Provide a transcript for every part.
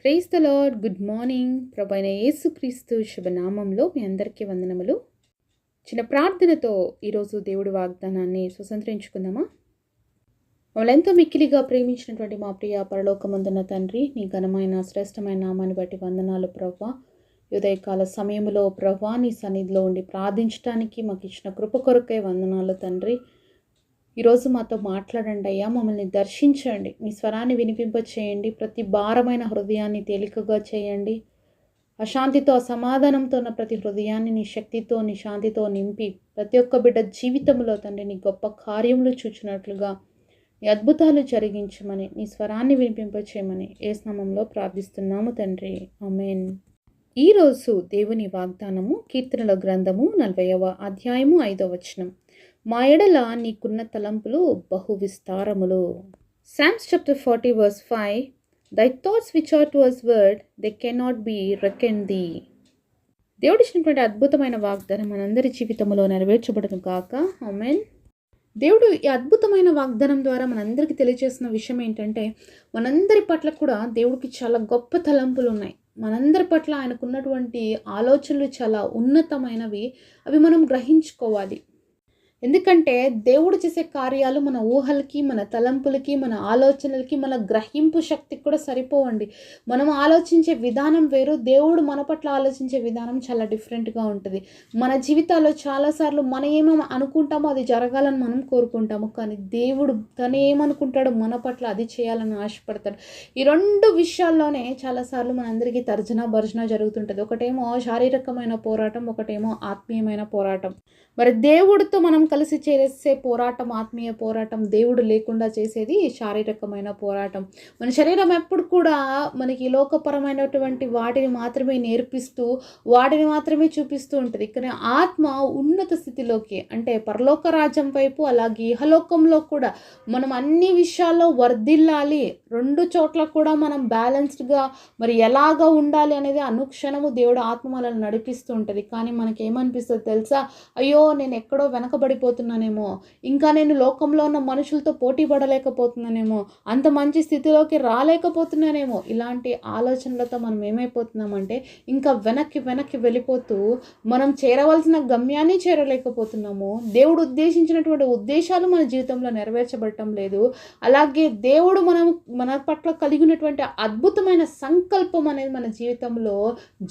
Praise the Lord. Good morning. ప్రభు అయిన యేసుక్రీస్తు శుభనామంలో మీ అందరికీ వందనములు. చిన్న ప్రార్థనతో ఈరోజు దేవుడి వాగ్దానాన్ని స్వతంత్రించుకుందామా? మమ్మల్ని ఎంతో మిక్కిలిగా ప్రేమించినటువంటి మా ప్రియ పరలోకమందున్న తండ్రి, నీ ఘనమైన శ్రేష్టమైన నామాన్ని బట్టి వందనాలు ప్రభా. ఉదయకాల సమయంలో ప్రభా నీ సన్నిధిలో ఉండి ప్రార్థించడానికి మాకు ఇచ్చిన కృప కొరకే వందనాలు తండ్రి. ఈరోజు మాతో మాట్లాడండి అయ్యా, మమ్మల్ని దర్శించండి, మీ స్వరాన్ని వినిపింపచేయండి, ప్రతి భారమైన హృదయాన్ని తేలికగా చేయండి. అశాంతితో అసమాధానంతో ఉన్న ప్రతి హృదయాన్ని నీ శక్తితో నీ శాంతితో నింపి ప్రతి ఒక్క బిడ్డ జీవితంలో తండ్రి నీ గొప్ప కార్యములు చూచినట్లుగా నీ అద్భుతాలు జరిగించమని నీ స్వరాన్ని వినిపింపచేయమని యేసు నామములో ప్రార్థిస్తున్నాము తండ్రి, ఆమేన్. ఈరోజు దేవుని వాగ్దానము కీర్తనల గ్రంథము 40వ అధ్యాయము 5వ వచనం. మా ఎడల నీకున్న తలంపులు బహు విస్తారములు. Psalms chapter 40 verse 5. Thy thoughts which are towards word, they cannot be reckoned thee. దేవుడిచ్చినటువంటి అద్భుతమైన వాగ్దానం మనందరి జీవితంలో నెరవేర్చబడును గాక, ఆమేన్. దేవుడు ఈ అద్భుతమైన వాగ్దానం ద్వారా మనందరికీ తెలియజేసిన విషయం ఏంటంటే, మనందరి పట్ల కూడా దేవుడికి చాలా గొప్ప తలంపులు ఉన్నాయి. మనందరి పట్ల ఆయనకున్నటువంటి ఆలోచనలు చాలా ఉన్నతమైనవి. అవి మనం గ్రహించుకోవాలి. ఎందుకంటే దేవుడు చేసే కార్యాలు మన ఊహలకి, మన తలంపులకి, మన ఆలోచనలకి, మన గ్రహింపు శక్తికి కూడా సరిపోవండి. మనం ఆలోచించే విధానం వేరు, దేవుడు మన పట్ల ఆలోచించే విధానం చాలా డిఫరెంట్గా ఉంటుంది. మన జీవితాల్లో చాలాసార్లు మనం ఏమో అనుకుంటామో అది జరగాలని మనం కోరుకుంటాము, కానీ దేవుడు తను ఏమనుకుంటాడో మన పట్ల అది చేయాలని ఆశపడతాడు. ఈ రెండు విషయాల్లోనే చాలాసార్లు మనందరికీ తర్జన భర్జన జరుగుతుంటుంది. ఒకటేమో శారీరకమైన పోరాటం, ఒకటేమో ఆత్మీయమైన పోరాటం. మరి దేవుడితో మనం కలిసి చేసే పోరాటం ఆత్మీయ పోరాటం, దేవుడు లేకుండా చేసేది శారీరకమైన పోరాటం. మన శరీరం ఎప్పుడు కూడా మనకి లోకపరమైనటువంటి వాటిని మాత్రమే నేర్పిస్తూ, వాటిని మాత్రమే చూపిస్తూ ఉంటుంది. కానీ ఆత్మ ఉన్నత స్థితిలోకి, అంటే పరలోక రాజ్యం వైపు, అలాగే ఇహలోకంలో కూడా మనం అన్ని విషయాల్లో వర్ధిల్లాలి. రెండు చోట్ల కూడా మనం బ్యాలెన్స్డ్గా మరి ఎలాగా ఉండాలి అనేది అనుక్షణము దేవుడు ఆత్మ మనల్ని నడిపిస్తూ ఉంటుంది. కానీ మనకేమనిపిస్తుంది తెలుసా? అయ్యో, నేను ఎక్కడో వెనకబడిపోతున్నానేమో, ఇంకా నేను లోకంలో ఉన్న మనుషులతో పోటీ పడలేకపోతున్నానేమో, అంత మంచి స్థితిలోకి రాలేకపోతున్నానేమో. ఇలాంటి ఆలోచనలతో మనం ఏమైపోతున్నామంటే ఇంకా వెనక్కి వెళ్ళిపోతూ మనం చేరవలసిన గమ్యాన్ని చేరలేకపోతున్నాము. దేవుడు ఉద్దేశించినటువంటి ఉద్దేశాలు మన జీవితంలో నెరవేర్చబడటం లేదు. అలాగే దేవుడు మన పట్ల కలిగినటువంటి అద్భుతమైన సంకల్పం అనేది మన జీవితంలో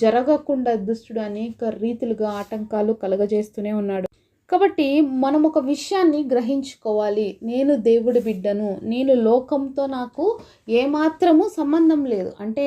జరగకుండా దుష్టుడు అనేక రీతిలుగా ఆటంకాలు కలగజేస్తూనే ఉన్నాడు. కాబట్టి మనం ఒక విషయాన్ని గ్రహించుకోవాలి. నేను దేవుడి బిడ్డను, నేను లోకంతో నాకు ఏమాత్రము సంబంధం లేదు. అంటే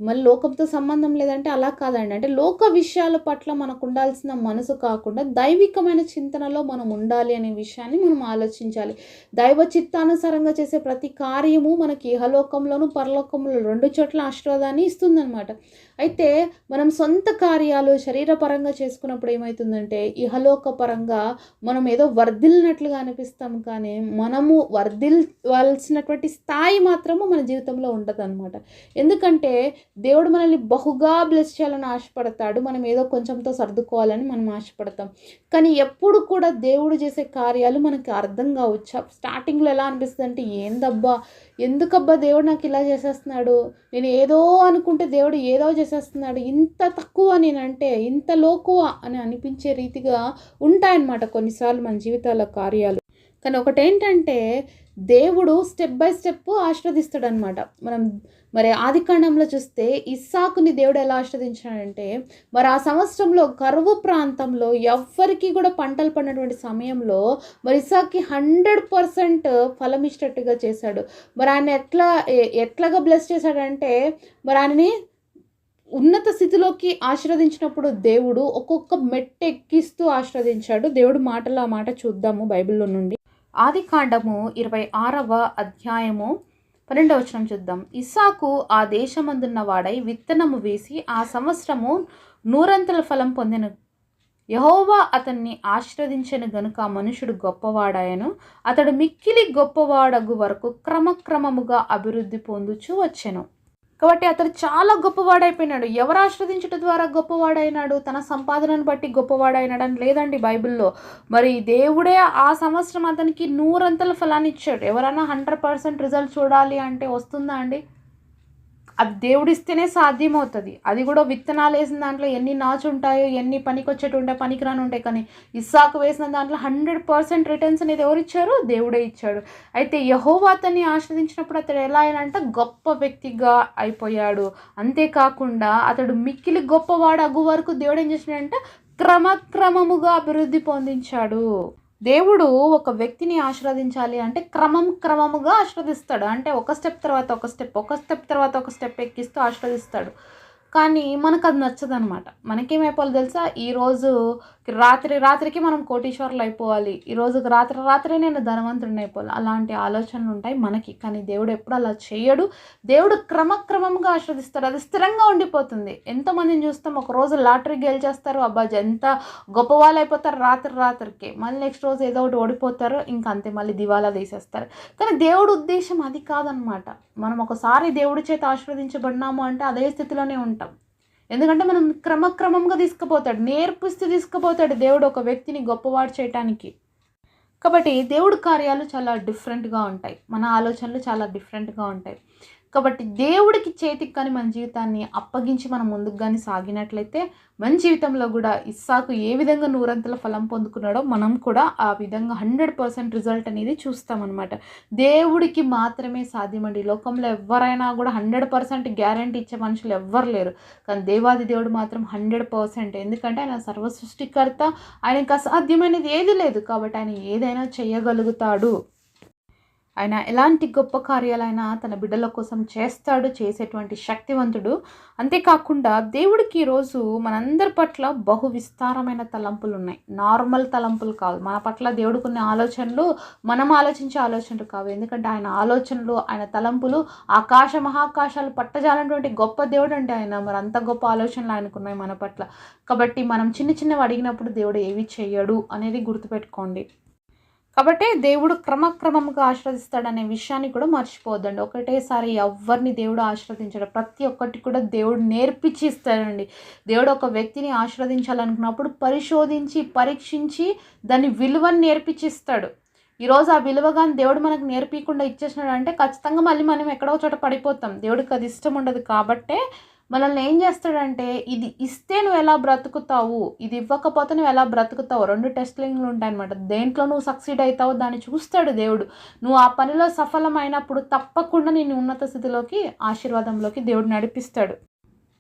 మళ్ళీ లోకంతో సంబంధం లేదంటే అలా కాదండి. అంటే లోక విషయాల పట్ల మనకు ఉండాల్సిన మనసు కాకుండా దైవికమైన చింతనలో మనం ఉండాలి అనే విషయాన్ని మనం ఆలోచించాలి. దైవ చిత్తానుసారంగా చేసే ప్రతి కార్యము మనకి ఇహలోకంలోను పరలోకంలో రెండు చోట్ల ఆశీర్వాదాన్ని ఇస్తుందన్నమాట. అయితే మనం సొంత కార్యాలు శరీరపరంగా చేసుకున్నప్పుడు ఏమవుతుందంటే ఇహలోక పరంగా మనం ఏదో వర్ధిల్లినట్లుగా అనిపిస్తాం, కానీ మనము వర్ధిల్వాల్సినటువంటి స్థాయి మాత్రము మన జీవితంలో ఉండదు అనమాట. ఎందుకంటే దేవుడు మనల్ని బహుగా బ్లెస్ చేయాలని ఆశపడతాడు. మనం ఏదో కొంచెంతో సర్దుకోవాలని మనం ఆశపడతాం. కానీ ఎప్పుడు కూడా దేవుడు చేసే కార్యాలు మనకి అర్థం కావచ్చు. స్టార్టింగ్లో ఎలా అనిపిస్తుంది అంటే, ఏందబ్బా, ఎందుకబ్బా దేవుడు నాకు ఇలా చేసేస్తున్నాడు, నేను ఏదో అనుకుంటే దేవుడు ఏదో చేసేస్తున్నాడు, ఇంత తక్కువ నేనంటే, ఇంత లోకువ అని అనిపించే రీతిగా ఉంటాయన్నమాట కొన్నిసార్లు మన జీవితాల కార్యాలు. కానీ ఒకటేంటంటే దేవుడు స్టెప్ బై స్టెప్ ఆశీర్వదిస్తాడనమాట. మనం మరి ఆదికాండంలో చూస్తే ఇస్సాకుని దేవుడు ఎలా ఆశీర్వదించాడంటే, మరి ఆ సంవత్సరంలో కరువు ప్రాంతంలో ఎవ్వరికి కూడా పంటలు పడినటువంటి సమయంలో మరి ఇస్సాక్కి 100% ఫలం ఇచ్చేటట్టుగా చేశాడు. మరి ఆయన ఎట్లాగా బ్లెస్ చేశాడంటే, మరి ఆయనని ఉన్నత స్థితిలోకి ఆశీర్వదించినప్పుడు దేవుడు ఒక్కొక్క మెట్టు ఎక్కిస్తూ ఆశీర్వదించాడు. దేవుడు మాటలు ఆ మాట చూద్దాము బైబిల్లో నుండి. ఆదికాండము 26వ అధ్యాయము 12వ వచనం చూద్దాం. ఇస్సాకు ఆ దేశమందున్న వాడై విత్తనము వేసి ఆ సంవత్సరము 100 ఫలం పొందెను. యెహోవా అతన్ని ఆశీర్వదించెను గనుక ఆ మనుషుడు గొప్పవాడాయను. అతడు మిక్కిలి గొప్పవాడగు వరకు క్రమక్రమముగా అభివృద్ధి పొందుచూ వచ్చెను. కాబట్టి అతడు చాలా గొప్పవాడైపోయినాడు. ఎవరు ఆశీర్వదించడం ద్వారా గొప్పవాడైనాడు? తన సంపాదనను బట్టి గొప్పవాడైనాడు అని లేదండి బైబిల్లో. మరి దేవుడే ఆ సంవత్సరం అతనికి 100 ఫలాన్ని ఇచ్చాడు. ఎవరైనా 100% రిజల్ట్ చూడాలి అంటే వస్తుందా అండి? అది దేవుడిస్తేనే సాధ్యమవుతుంది. అది కూడా విత్తనాలు వేసిన దాంట్లో ఎన్ని నాచు ఉంటాయో, ఎన్ని పనికొచ్చేటి ఉంటాయి, పనికిరాని ఉంటాయి. కానీ ఇస్సాకు వేసిన దాంట్లో 100% రిటర్న్స్ అనేది ఎవరిచ్చారు? దేవుడే ఇచ్చాడు. అయితే యెహోవా అతన్ని ఆశీర్వదించినప్పుడు అతడు ఎలా అయినంటే గొప్ప వ్యక్తిగా అయిపోయాడు. అంతేకాకుండా అతడు మిక్కిలి గొప్పవాడు అగు వరకు దేవుడు ఏం చేసినాడంటే క్రమక్రమముగా అభివృద్ధి పొందించాడు. దేవుడు ఒక వ్యక్తిని ఆశీర్వదించాలి అంటే క్రమముగా ఆశీర్వదిస్తాడు. అంటే ఒక స్టెప్ తర్వాత ఒక స్టెప్ ఎక్కిస్తూ ఆశీర్వదిస్తాడు. కానీ మనకు అది నచ్చదనమాట. మనకేమైపోవాలి తెలుసా? ఈరోజు రాత్రికి మనం కోటీశ్వరులు అయిపోవాలి, ఈరోజు రాత్రి నేను ధనవంతుడిని అయిపోవాలి, అలాంటి ఆలోచనలు ఉంటాయి మనకి. కానీ దేవుడు ఎప్పుడు అలా చేయడు. దేవుడు క్రమక్రమంగా ఆశీర్వదిస్తాడు. అది స్థిరంగా ఉండిపోతుంది. ఎంతోమందిని చూస్తాం, ఒక రోజు లాటరీ గెలిచేస్తారు, అబ్బా ఎంత గొప్ప వాళ్ళు అయిపోతారు రాత్రికి. మళ్ళీ నెక్స్ట్ రోజు ఏదో ఒకటి ఓడిపోతారు, ఇంకా అంతే, మళ్ళీ దివాలా తీసేస్తారు. కానీ దేవుడు ఉద్దేశం అది కాదనమాట. మనం ఒకసారి దేవుడి చేత ఆశీర్వదించబడినాము అంటే అదే స్థితిలోనే ఉంటాం. ఎందుకంటే మనం క్రమక్రమంగా తీసుకుపోతాడు, నేర్పిస్తూ తీసుకుపోతాడు దేవుడు ఒక వ్యక్తిని గొప్పవాడు చేయటానికి. కాబట్టి దేవుడి కార్యాలు చాలా డిఫరెంట్గా ఉంటాయి, మన ఆలోచనలు చాలా డిఫరెంట్గా ఉంటాయి. కాబట్టి దేవుడికి చేతికి కానీ మన జీవితాన్ని అప్పగించి మనం ముందుకు కానీ సాగినట్లయితే మన జీవితంలో కూడా ఇస్సాకు ఏ విధంగా 100 ఫలం పొందుకున్నాడో మనం కూడా ఆ విధంగా 100% రిజల్ట్ అనేది చూస్తామన్నమాట. దేవుడికి మాత్రమే సాధ్యమండి. లోకంలో ఎవరైనా కూడా 100% గ్యారంటీ ఇచ్చే మనుషులు ఎవ్వరు లేరు. కానీ దేవాది దేవుడు మాత్రం 100%. ఎందుకంటే ఆయన సర్వ సృష్టికర్త, ఆయనకు అసాధ్యమైనది ఏది లేదు. కాబట్టి ఆయన ఏదైనా చేయగలుగుతాడు. ఆయన ఎలాంటి గొప్ప కార్యాలైనా తన బిడ్డల కోసం చేస్తాడు, చేసేటువంటి శక్తివంతుడు. అంతేకాకుండా దేవుడికి ఈరోజు మనందరి పట్ల బహు విస్తారమైన తలంపులు ఉన్నాయి. నార్మల్ తలంపులు కాదు. మన పట్ల దేవుడికి ఉన్న ఆలోచనలు మనం ఆలోచించే ఆలోచనలు కావు. ఎందుకంటే ఆయన ఆలోచనలు, ఆయన తలంపులు ఆకాశ మహాకాశాలు పట్టజాలన్నటువంటి గొప్ప దేవుడు అంటే ఆయన. మరి అంత గొప్ప ఆలోచనలు ఆయనకున్నాయి మన పట్ల. కాబట్టి మనం చిన్నవి అడిగినప్పుడు దేవుడు ఏవి చెయ్యడు అనేది గుర్తుపెట్టుకోండి. కాబట్టి దేవుడు క్రమక్రమంగా ఆశీర్వదిస్తాడనే విషయాన్ని కూడా మర్చిపోవద్దండి. ఒకటేసారి ఎవరిని దేవుడు ఆశీర్వదించాడు, ప్రతి ఒక్కటి కూడా దేవుడు నేర్పించి ఇస్తాడండి. దేవుడు ఒక వ్యక్తిని ఆశీర్వదించాలనుకున్నప్పుడు పరిశోధించి, పరీక్షించి దాని విలువని నేర్పించిస్తాడు. ఈరోజు ఆ విలువగాని దేవుడు మనకు నేర్పించకుండా ఇచ్చేసినాడు అంటే ఖచ్చితంగా మళ్ళీ మనం ఎక్కడో చోట పడిపోతాం. దేవుడికి అది ఇష్టం ఉండదు. కాబట్టే మనల్ని ఏం చేస్తాడంటే, ఇది ఇస్తే నువ్వు ఎలా బ్రతుకుతావు, ఇది ఇవ్వకపోతే నువ్వు ఎలా బ్రతుకుతావు, 2 టెస్టింగ్లు ఉంటాయన్నమాట. దేంట్లో నువ్వు సక్సీడ్ అవుతావు దాన్ని చూస్తాడు దేవుడు. నువ్వు ఆ పనిలో సఫలమైనప్పుడు తప్పకుండా నేను ఉన్నత స్థితిలోకి, ఆశీర్వాదంలోకి దేవుడు నడిపిస్తాడు.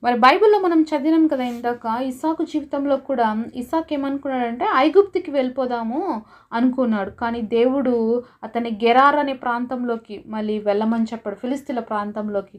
మరి బైబిల్లో మనం చదివినాం కదా ఇందాక, ఇస్సాకు జీవితంలో కూడా ఇస్సాకు ఏమనుకున్నాడంటే ఐగుప్తుకి వెళ్ళిపోదాము అనుకున్నాడు. కానీ దేవుడు అతని గెరార్ అనే ప్రాంతంలోకి మళ్ళీ వెళ్ళమని చెప్పాడు, ఫిలిస్తీన్ల ప్రాంతంలోకి.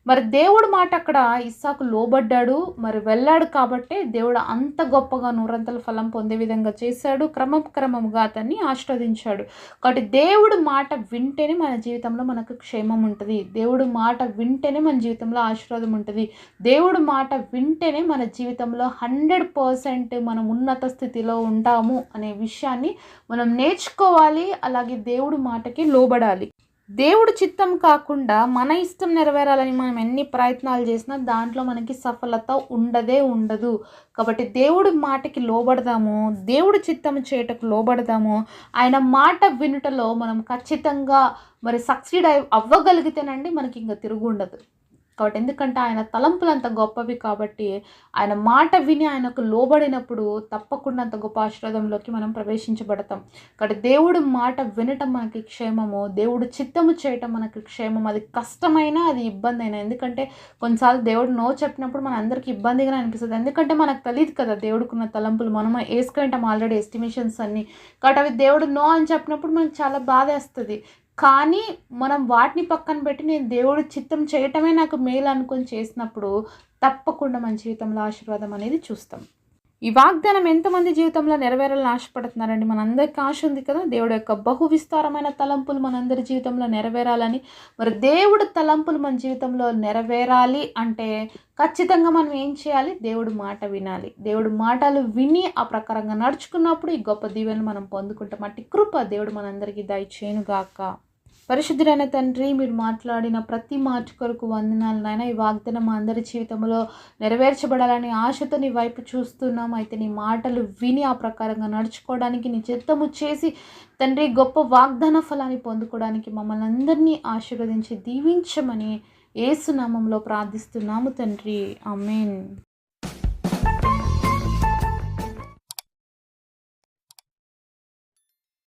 మరి దేవుడు మాట అక్కడ ఇస్సాకు లోబడ్డాడు, మరి వెళ్ళాడు. కాబట్టి దేవుడు అంత గొప్పగా 100 ఫలం పొందే విధంగా చేశాడు. క్రమముగా అతన్ని ఆశీర్వదించాడు. కాబట్టి దేవుడు మాట వింటేనే మన జీవితంలో మనకు క్షేమం ఉంటుంది. దేవుడు మాట వింటేనే మన జీవితంలో ఆశీర్వాదం ఉంటుంది. దేవుడు మాట వింటేనే మన జీవితంలో 100% మనం ఉన్నత స్థితిలో ఉంటాము అనే విషయాన్ని మనం నేర్చుకోవాలి. అలాగే దేవుడు మాటకి లోబడాలి. దేవుడు చిత్తం కాకుండా మన ఇష్టం నెరవేరాలని మనం ఎన్ని ప్రయత్నాలు చేసినా దాంట్లో మనకి సఫలత ఉండదు. కాబట్టి దేవుడి మాటకి లోబడదాము, దేవుడి చిత్తం చేయటకు లోబడదాము. ఆయన మాట వినుటలో మనం ఖచ్చితంగా మరి సక్సీడ్ అవ్వగలిగితేనండి మనకి ఇంకా తిరుగు ఉండదు. కాబట్టి ఎందుకంటే ఆయన తలంపులు అంత గొప్పవి. కాబట్టి ఆయన మాట విని ఆయనకు లోబడినప్పుడు తప్పకుండా అంత గొప్ప ఆశీర్వాదంలోకి మనం ప్రవేశించబడతాం. కాబట్టి దేవుడు మాట వినటం మనకి క్షేమము, దేవుడు చిత్తము చేయటం మనకి క్షేమం. అది కష్టమైనా, అది ఇబ్బంది అయినా. ఎందుకంటే కొన్నిసార్లు దేవుడు నో చెప్పినప్పుడు మన అందరికీ ఇబ్బందిగానే అనిపిస్తుంది. ఎందుకంటే మనకు తెలియదు కదా దేవుడికున్న తలంపులు. మనం వేసుకుంటాం ఆల్రెడీ ఎస్టిమేషన్స్ అన్నీ. కాబట్టి అవి దేవుడు నో అని చెప్పినప్పుడు మనకు చాలా బాధ వేస్తుంది. కానీ మనం వాటిని పక్కన పెట్టి నేను దేవుడి చిత్తం చేయటమే నాకు మేలు అనుకొని చేసినప్పుడు తప్పకుండా మన జీవితంలో ఆశీర్వాదం అనేది చూస్తాం. ఈ వాగ్దానం ఎంతమంది జీవితంలో నెరవేరాలని ఆశపడుతున్నారండి? మనందరికీ ఆశ ఉంది కదా, దేవుడు యొక్క బహు విస్తారమైన తలంపులు మనందరి జీవితంలో నెరవేరాలని. మరి దేవుడు తలంపులు మన జీవితంలో నెరవేరాలి అంటే ఖచ్చితంగా మనం ఏం చేయాలి? దేవుడు మాట వినాలి. దేవుడు మాటలు విని ఆ ప్రకారంగా నడుచుకున్నప్పుడు ఈ గొప్ప దీవెనలు మనం పొందుకుంటాం. అట్టి కృప దేవుడు మనందరికీ దయచేయునుగాక. పరిశుద్ధుడైన తండ్రి, మీరు మాట్లాడిన ప్రతి మాట కొరకు వందనాలు నాయన. ఈ వాగ్దానం మా అందరి జీవితంలో నెరవేర్చబడాలని ఆశతో నీ వైపు చూస్తున్నాం. అయితే నీ మాటలు విని ఆ ప్రకారంగా నడుచుకోవడానికి, నీ చిత్తము చేసి తండ్రి గొప్ప వాగ్దాన ఫలాన్ని పొందుకోవడానికి మమ్మల్ని అందరినీ ఆశీర్వదించి దీవించమని యేసు నామంలో ప్రార్థిస్తున్నాము తండ్రి. ఆమేన్.